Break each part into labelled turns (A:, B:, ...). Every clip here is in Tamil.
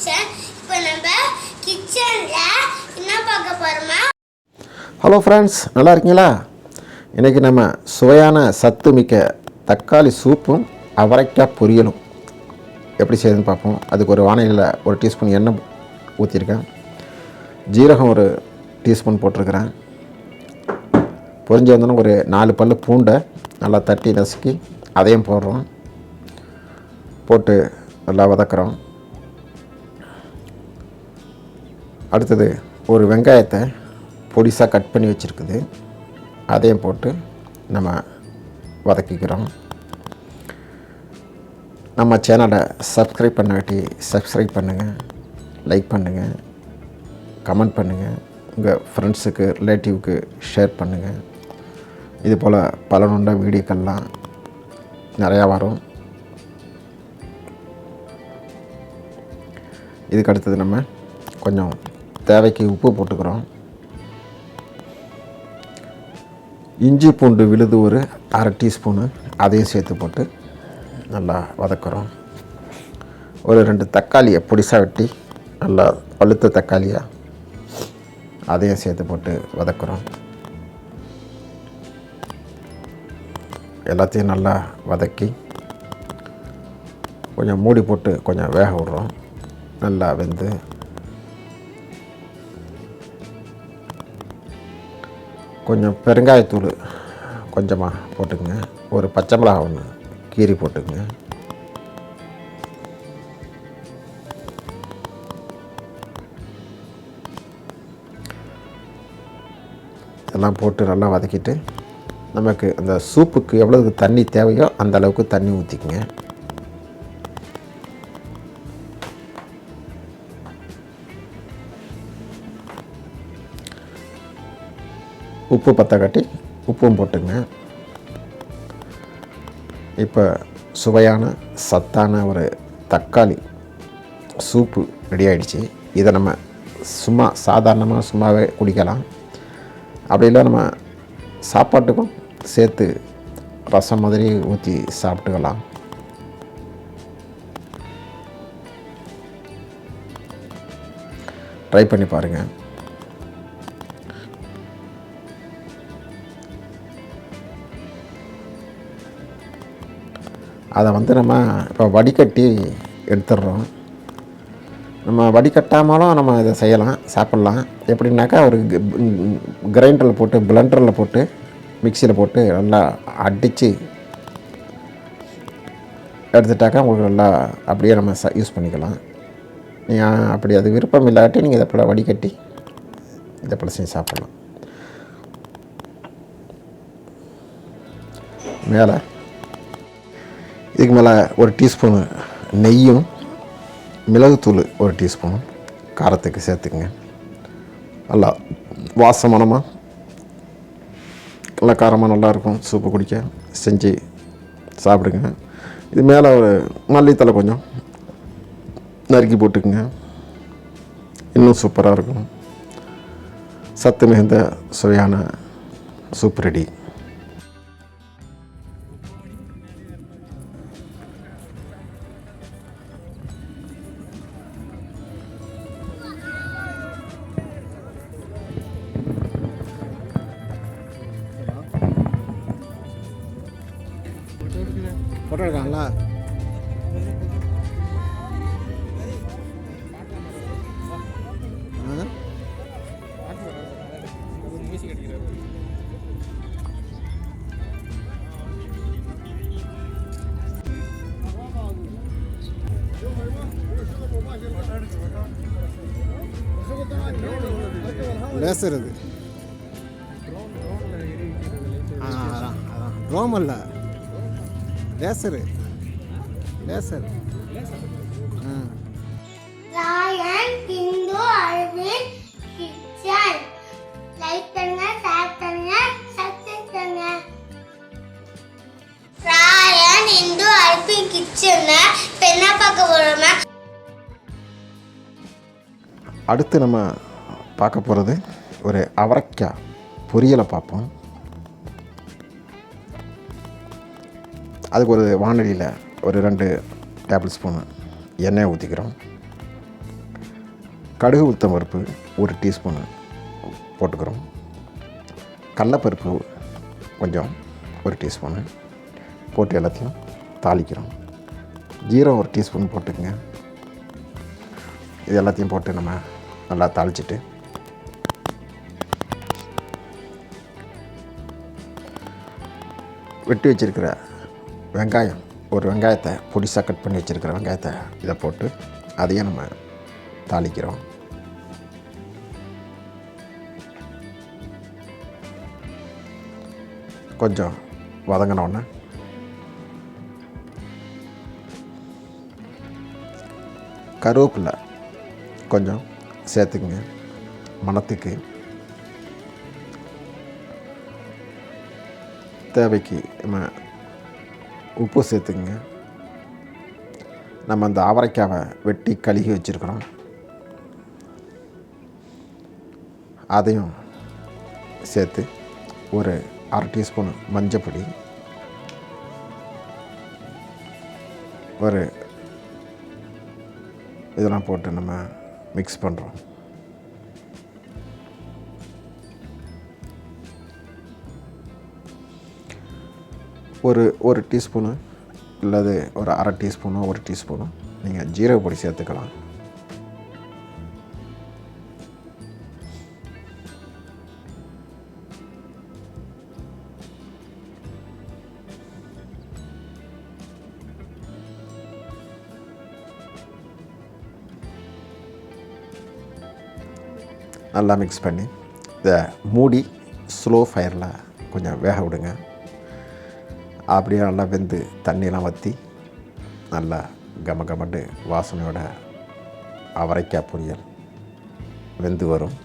A: கிச்சன். இப்போ நம்ம கிச்சன்ல என்ன பார்க்க போறோமா?
B: ஹலோ ஃப்ரெண்ட்ஸ், நல்லா இருக்கீங்களா? இன்றைக்கி நம்ம சுவையான சத்து மிக்க தக்காளி சூப்பும் அவரைக்காய் பொரியலும் எப்படி செய்யுதுன்னு பார்ப்போம். அதுக்கு ஒரு வானிலையில் ஒரு டீஸ்பூன் எண்ணெய் ஊற்றிருக்கேன், ஜீரகம் ஒரு டீஸ்பூன் போட்டிருக்கிறேன். பொரிஞ்சு வந்தோன்னா ஒரு 4 பல்லு பூண்டை நல்லா தட்டி நசுக்கி அதையும் போடுறோம். போட்டு நல்லா வதக்குறோம். அடுத்தது ஒரு வெங்காயத்தை பொடிசாக கட் பண்ணி வச்சுருக்குது, அதையும் போட்டு நம்ம வதக்கிக்கிறோம். நம்ம சேனலை சப்ஸ்கிரைப் பண்ணாட்டி சப்ஸ்கிரைப் பண்ணுங்கள், லைக் பண்ணுங்கள், கமெண்ட் பண்ணுங்கள், உங்கள் ஃப்ரெண்ட்ஸுக்கு ரிலேட்டிவ்க்கு ஷேர் பண்ணுங்கள். இது போல் பலனுள்ள வீடியோக்கள்லாம் நிறையா வரும். இதுக்கு அடுத்தது நம்ம கொஞ்சம் தேவைக்கு உப்பு போட்டுக்கிறோம். இஞ்சி பூண்டு விழுது ஒரு 1/2 டீஸ்பூனு, அதையும் சேர்த்து போட்டு நல்லா வதக்குறோம். ஒரு 2 தக்காளியை பொடிசாக வெட்டி நல்லா பழுத்த தக்காளியாக அதையும் சேர்த்து போட்டு வதக்குறோம். எல்லாத்தையும் நல்லா வதக்கி கொஞ்சம் மூடி போட்டு கொஞ்சம் வேக விடுறோம். நல்லா வெந்து கொஞ்சம் பெருங்காயத்தூள் கொஞ்சமாக போட்டுக்குங்க. ஒரு பச்சை மிளகாய் ஒன்று கீரி போட்டுக்குங்க. இதெல்லாம் போட்டு நல்லா வதக்கிட்டு நமக்கு அந்த சூப்புக்கு எவ்வளவு தண்ணி தேவையோ அந்த அளவுக்கு தண்ணி ஊற்றிக்குங்க. உப்பு பற்ற காட்டி உப்பும் போட்டுங்க. இப்போ சுவையான சத்தான ஒரு தக்காளி சூப்பு ரெடி ஆகிடுச்சு. இதை நம்ம சும்மா சாதாரணமாக சும்மாவே குடிக்கலாம். அப்படி இல்லை நம்ம சாப்பாட்டுக்கும் சேர்த்து ரசம் மாதிரி ஊற்றி சாப்பிட்டுக்கலாம். ட்ரை பண்ணி பாருங்கள். அதை நம்ம இப்போ வடிகட்டி எடுத்துடுறோம். நம்ம வடிகட்டாமலும் நம்ம இதை செய்யலாம், சாப்பிட்லாம். எப்படின்னாக்கா ஒரு கிரைண்டரில் போட்டு பிளெண்டரில் போட்டு மிக்சியில் போட்டு நல்லா அடித்து எடுத்துட்டாக்கா உங்களுக்கு நல்லா அப்படியே நம்ம யூஸ் பண்ணிக்கலாம். நீங்கள் அப்படி அது விருப்பம் இல்லாட்டி நீங்கள் இதை போல் வடிகட்டி இதை போல் செஞ்சு சாப்பிட்லாம். மேலே இதுக்கு மேலே ஒரு டீஸ்பூனு நெய்யும் மிளகுத்தூள் ஒரு டீஸ்பூனும் காரத்துக்கு சேர்த்துக்குங்க. நல்லா வாசமானமாக நல்லா காரமாக நல்லாயிருக்கும். சூப்பு குடிக்க செஞ்சு சாப்பிடுங்க. இது மேலே ஒரு மல்லித்தலை கொஞ்சம் நறுக்கி போட்டுக்குங்க, இன்னும் சூப்பராக இருக்கும். சத்து மிகுந்த சுவையான சூப் ரெடி. ஃபோட்டோ எடுக்காங்களா? லேசர் இது ரோம் அல்ல, laser laser.
A: Rayan Indhu Aravind kitchen. Like பண்ணுங்க, ஷேர் பண்ணுங்க, சப்ஸ்கிரைப் பண்ணுங்க. ராயன் இந்து அரவிந்த் கிச்சன்ல இப்போ என்ன பார்க்க போறோமா?
B: அடுத்து நம்ம பார்க்க போகிறது ஒரு அவரைக்காய் பொரியலை பார்ப்போம். அதுக்கு ஒரு வானொலியில் ஒரு 2 டேபிள் ஸ்பூனு எண்ணெய் ஊற்றிக்கிறோம். கடுகு உளுத்தம் பருப்பு 1 டீஸ்பூனு போட்டுக்கிறோம். கடலப்பருப்பு கொஞ்சம் 1 டீஸ்பூனு போட்டு எல்லாத்தையும் தாளிக்கிறோம். ஜீரகம் 1 டீஸ்பூன் போட்டுக்கங்க. இது எல்லாத்தையும் போட்டு நம்ம நல்லா தாளிச்சிட்டு வெட்டி வச்சுருக்கிற வெங்காயம், ஒரு வெங்காயத்தை பொடிசாக கட் பண்ணி வச்சுருக்கிற வெங்காயத்தை இதை போட்டு அதையும் நம்ம தாளிக்கிறோம். கொஞ்சம் வதங்கினோடனே கருவேப்பிலை கொஞ்சம் சேர்த்துக்குங்க மணத்துக்கு. தேவைக்கு நம்ம உப்பு சேர்த்துக்குங்க. நம்ம அந்த அவரைக்காவை வெட்டி கழுகி வச்சுருக்கிறோம், அதையும் சேர்த்து ஒரு 1/2 டீஸ்பூன் மஞ்சப்பொடி, ஒரு இதெல்லாம் போட்டு நம்ம மிக்ஸ் பண்ணுறோம். ஒரு டீஸ்பூனு இல்லது ஒரு 1/2 டீஸ்பூனோ 1 டீஸ்பூனோ நீங்கள் ஜீரக பொடி சேர்த்துக்கலாம். நல்லா மிக்ஸ் பண்ணி இதை மூடி ஸ்லோ ஃபயரில் கொஞ்சம் வேக விடுங்க. அப்படியே நல்லா வெந்து தண்ணியெலாம் வற்றி நல்லா கமகமண்டு வாசனையோட அவரைக்காய் பொரியல் வெந்து வரும்.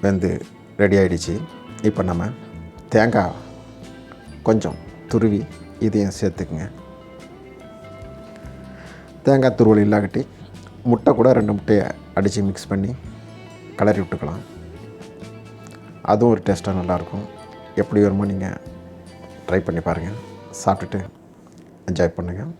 B: வெந்து ரெடி ஆகிடுச்சு. இப்போ நம்ம தேங்காய் கொஞ்சம் துருவி இதையும் சேர்த்துக்குங்க. தேங்காய் துருவல் இல்லாகட்டி முட்டை கூட 2 முட்டையை அடித்து மிக்ஸ் பண்ணி கலரி விட்டுக்கலாம். அதுவும் ஒரு டேஸ்ட்டாக நல்லாயிருக்கும். எப்படி வருமோ நீங்கள் ட்ரை பண்ணி பாருங்கள். சாப்பிட்டுட்டு என்ஜாய் பண்ணுங்கள்.